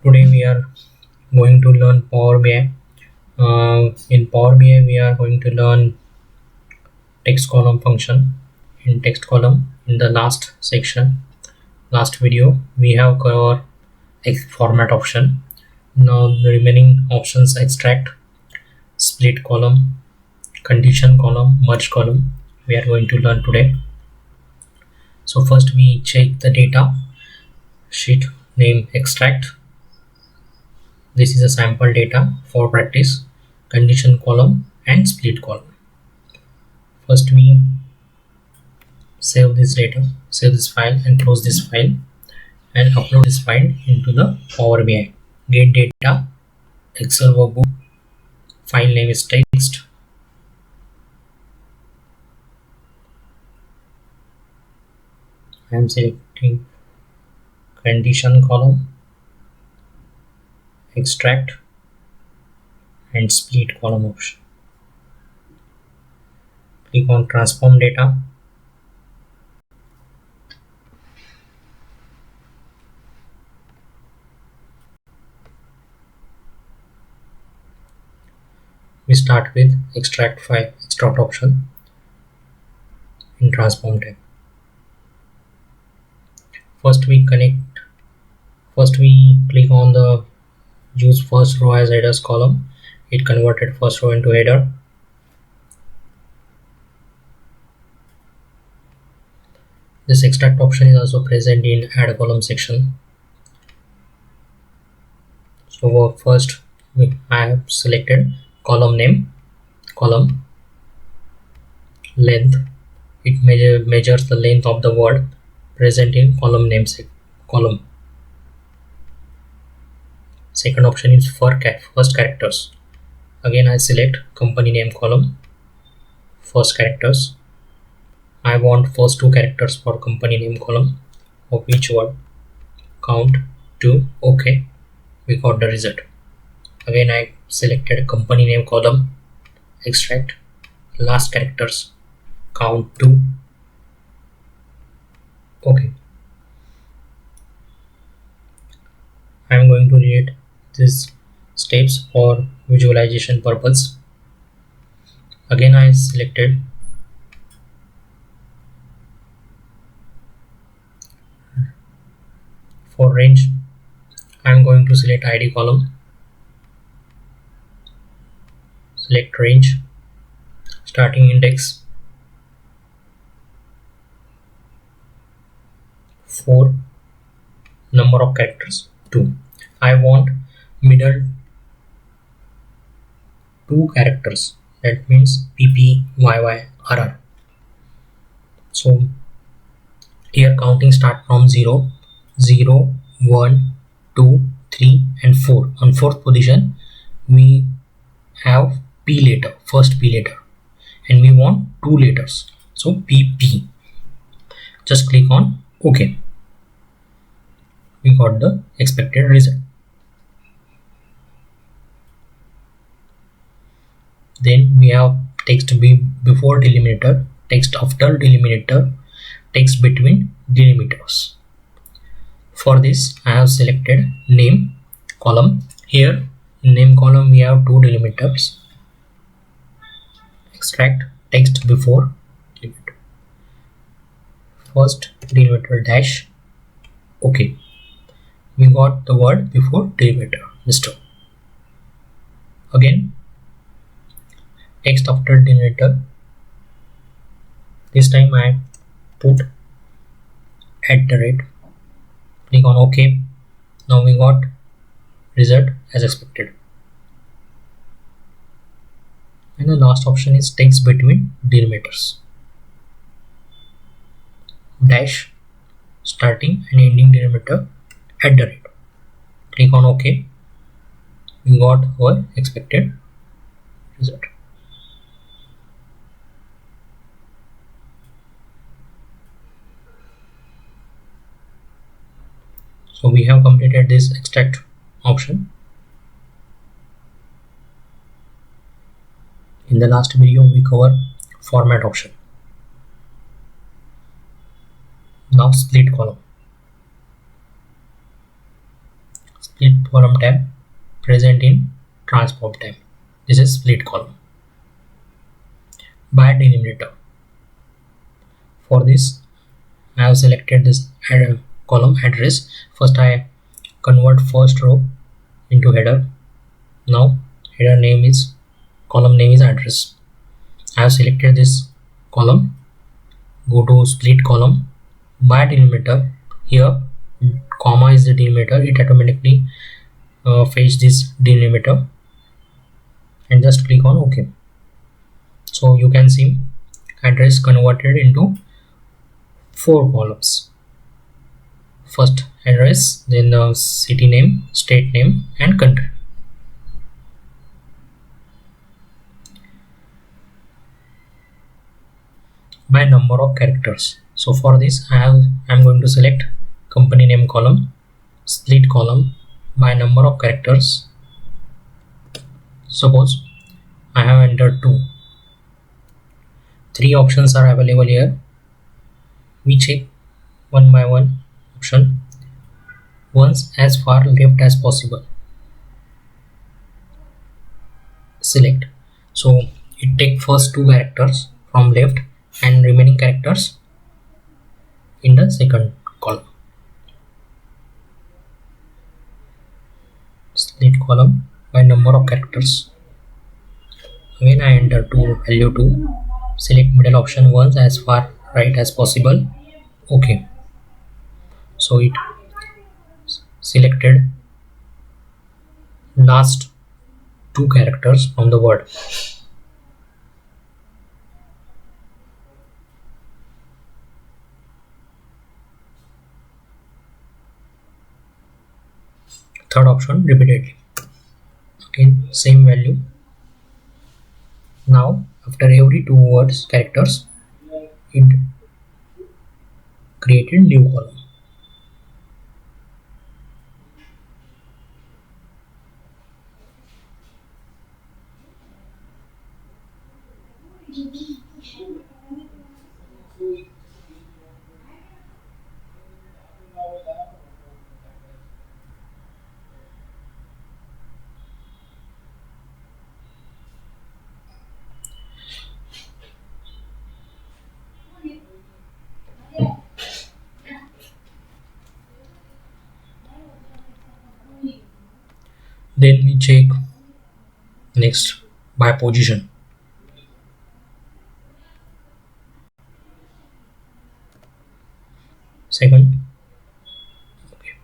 Today we are going to learn Power BI. In Power BI, we are going to learn text column function. In text column, in the last section, last video, we have covered format option. Now the remaining options: extract, split column, condition column, merge column. We are going to learn today. So first we check the data sheet name extract. This is a sample data for practice, condition column and split column. First we save this data, save this file and close this file and upload this file into the Power BI. Get data, Excel workbook, file name is text. I am selecting condition column, extract and split column option. Click on transform data. We start with extract file, extract option in transform tab. First we click on the use first row as headers column. It converted first row into header. This extract option is also present in add column section. So first I have selected column name, column length. It measures the length of the word present in column name column. Second option is for first characters. Again I select company name column, first characters. I want first two characters for company name column of each word. Count to OK. We got the result. Again I selected company name column, extract, last characters, count to OK. I am going to delete these steps for visualization purpose. Again I selected for range. I am going to select ID column, select range, starting index 4, number of characters 2. I want middle 2 characters, that means PP, YY, RR. So here counting start from 0, 0, 1, 2, 3 and 4. On 4th position we have P letter, first P letter, and we want 2 letters, so PP. Just click on OK. We got the expected result. Then we have text before delimiter, text after delimiter, text between delimiters. For this I have selected name column. Here in name column we have 2 delimiters. Extract text before delimiter. First delimiter dash OK. We got the word before delimiter, Mr. Again text after delimiter. This time I put @ click on OK. Now we got result as expected. And the last option is text between delimiters, dash starting and ending delimiter @. Click on OK. We got our expected result. So we have completed this extract option. In the last video we covered format option. Now split column. split column tab present in transform tab. This is split column. By delimiter. For this, I have selected this column address. First, I convert first row into header. Now, header name is column name is address. I have selected this column. Go to split column. By delimiter. Here, comma is the delimiter. It automatically fetch this delimiter, and just click on OK. So you can see address converted into 4 columns. First address, then the city name, state name, and country. By number of characters. So for this, I'm going to select company name column, split column by number of characters. Suppose I have entered 2. 3 options are available here. We check one by one option. Once as far left as possible. Select. So it takes first 2 characters from left and remaining characters in the second column. Split column by number of characters. Again I enter to value 2. Select middle option once as far right as possible. OK. So it selected last 2 characters from the word. Third option repeatedly. Again same value. Now after every 2 words characters, it created new column. Then we check next by position. Second. Okay.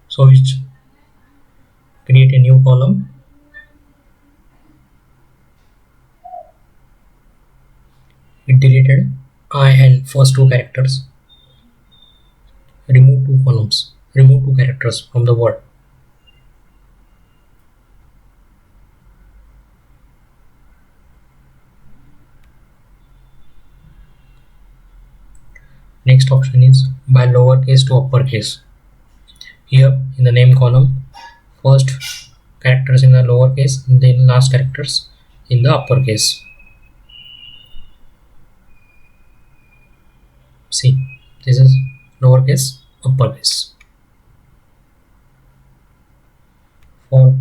So it's create a new column. It deleted I and first 2 characters. Remove 2 columns. Remove 2 characters from the word. Next option is by lowercase to uppercase. Here in the name column, first characters in the lowercase, then last characters in the uppercase. See, this is lowercase, uppercase. For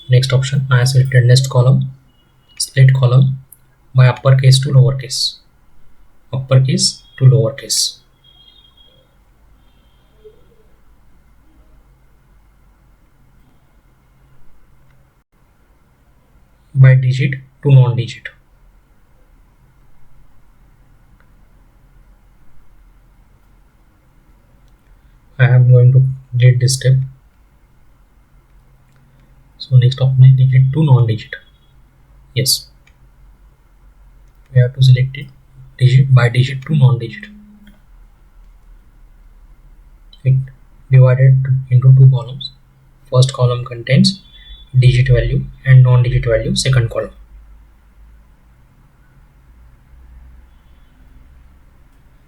next option, I have selected next column, split column by uppercase to lowercase. Uppercase to lowercase. By digit to non-digit. I am going to delete this step. So next option, digit to non-digit. Yes, we have to select it digit by digit to non-digit. It divided into 2 columns. First column contains digit value and non-digit value. Second column.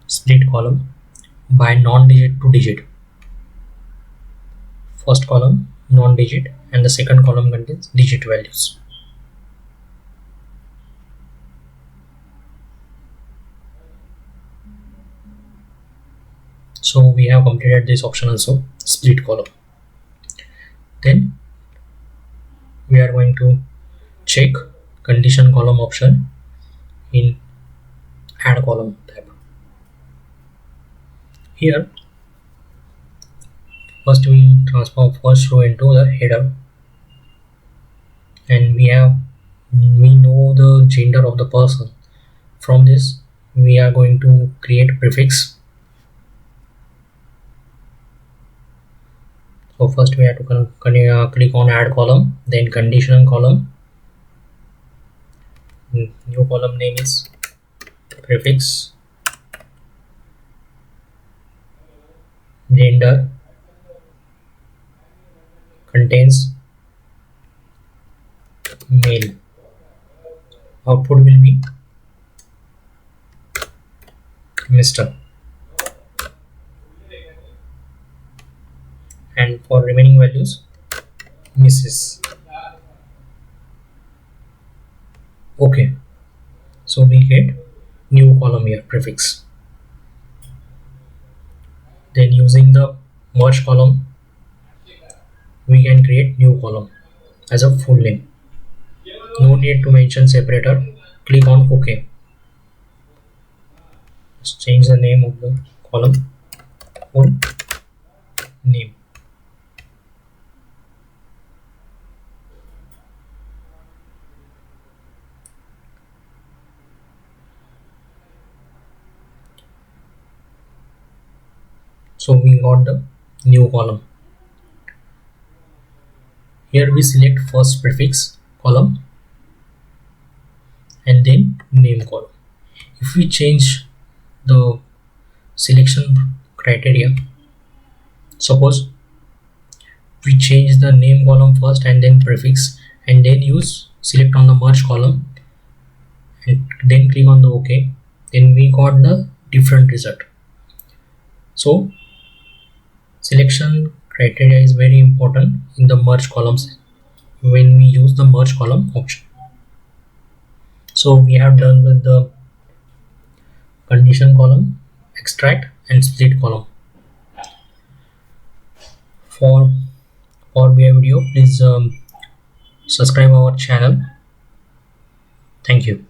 Split column by non-digit to digit. First column non-digit and the second column contains digit values. So we have completed this option also, split column. Then we are going to check condition column option in add column tab. Here first we transform first row into the header, and we know the gender of the person. From this we are going to create prefix. So first we have to click on add column, then conditional column. New column name is prefix, gender contains male, output will be Mr. and for remaining values Mrs. Okay, so we get new column here, prefix. Then using the merge column we can create new column as a full name. No need to mention separator. Click on OK. Let's change the name of the column, full name. So we got the new column. Here we select first prefix column and then name column. If we change the selection criteria, suppose we change the name column first and then prefix, and then use select on the merge column and then click on the OK, then we got the different result. So selection criteria is very important in the merge columns when we use the merge column option. So we have done with the condition column, extract and split column. For Power BI video, please subscribe our channel. Thank you.